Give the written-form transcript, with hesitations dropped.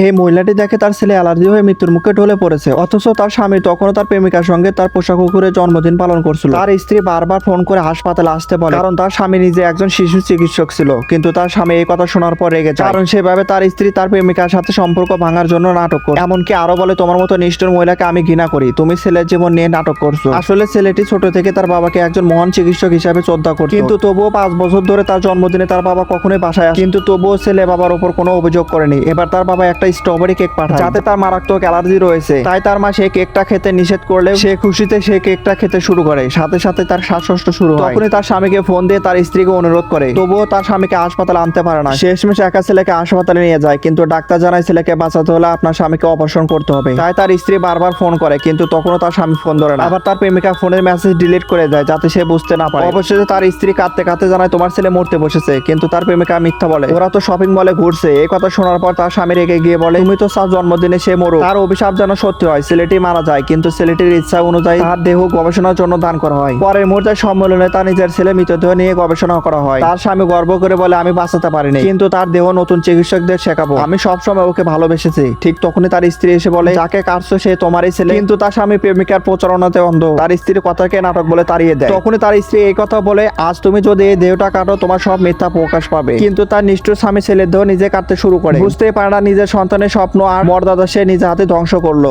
এই মহিলাটি দেখে তার ছেলে অ্যালার্জি হয়ে মৃত্যুর মুখে ঢলে পড়েছে, অথচ তার স্বামী তখনও তার প্রেমিকার সঙ্গে তার পোষা কুকুরের জন্মদিন পালন করছিল। তার স্ত্রী বারবার ফোন করে হাসপাতালে আসতে বলে, কারণ তার স্বামী নিজে একজন শিশু চিকিৎসক ছিল। কিন্তু তার স্বামী এই কথা শোনার পর রেগে যায়, কারণ সেভাবে তার স্ত্রী তার প্রেমিকার সাথে সম্পর্ক ভাঙার জন্য নাটক করে। এমনকি আরো বলে, তোমার মতো নিষ্ঠুর মহিলাকে আমি ঘৃণা করি, তুমি ছেলের জীবন নিয়ে নাটক করছো। আসলে ছেলেটি ছোট থেকে তার বাবাকে একজন মহান চিকিৎসক হিসাবে শ্রদ্ধা করত, কিন্তু তবুও 5 বছর ধরে তার জন্মদিনে তার বাবা কখনোই বাসায় আসে, কিন্তু তবুও ছেলে বাবার উপর কোনো অভিযোগ করেনি। এবার তার বাবা একটা স্ট্রবেরি কেক পাঠায়, যাতে তার মারাত্মক অ্যালার্জি রয়েছে। তাই তার মা সেই কেকটা খেতে নিষেধ করলেও সে খুশিতে সেই কেকটা খেতে শুরু করে। সাথে সাথে তার শ্বাসকষ্ট শুরু হয়। তখনই তার স্বামীকে ফোন দিয়ে তার স্ত্রীকে অনুরোধ করে, তবুও তার স্বামীকে হাসপাতালে আনতে পারে না। শেষমেশ একা ছেলেকে হাসপাতালে নিয়ে যায়, কিন্তু ডাক্তার জানায় ছেলেকে বাঁচাতে হলে আপনার স্বামীকে অপারেশন করতে হবে। তাই তার স্ত্রী বারবার ফোন করে, কিন্তু তখনও তার স্বামী ফোন ধরে না। আবার তার প্রেমিকা ফোনের মেসেজ ডিলিট করে দেয়, যাতে সে বুঝতে না পারে। অবশেষে তার স্ত্রী কাঁদতে কাঁদতে জানায়, তোমার ছেলে মরতে বসেছে। কিন্তু তার প্রেমিকা মিথ্যা বলে, ওরা তো শপিং মলে ঘুরছে। এই কথা শোনার পর তার স্বামী রেগে গিয়ে বলে, তুমি তো চাও জন্মদিনে সে মরুক। তার অভিশাপ যেন সত্যি হয়, ছেলেটি মারা যায়। কিন্তু ছেলেটির ইচ্ছা অনুযায়ী তার দেহ গবেষণার জন্য দান করা হয়। পরের মুহূর্তে সম্মেলনে তার নিজের ছেলে মৃতদেহ নিয়ে গবেষণা করা হয়। তার স্বামী গর্ব করে বলে, আমি বাঁচাতে পারিনি, কিন্তু তার দেহ নতুন চিকিৎসকদের শেখাবো। আমি সবসময় ওকে ভালোবেসেছি। ঠিক তখনই তার স্ত্রী এসে বলে, যাকে কাটছো সে তোমারই ছেলে। কিন্তু তার স্বামী প্রেমিকার প্রচারণাতে অন্ধ, তার স্ত্রীর কথাকে নাটক বলে তাড়িয়ে দেয়। তখনই তার স্ত্রী এই কথা বলে, আজ তুমি যদি এই দেহটা কাটো তোমার সব মিথ্যা প্রকাশ পাবে। কিন্তু তার নিষ্ঠুর স্বামী ছেলের দেহ নিজে কাটতে শুরু করে। বুঝতেই পারে না নিজের সন্তানের স্বপ্ন আর মর্যাদা সে নিজে হাতে ধ্বংস করলো।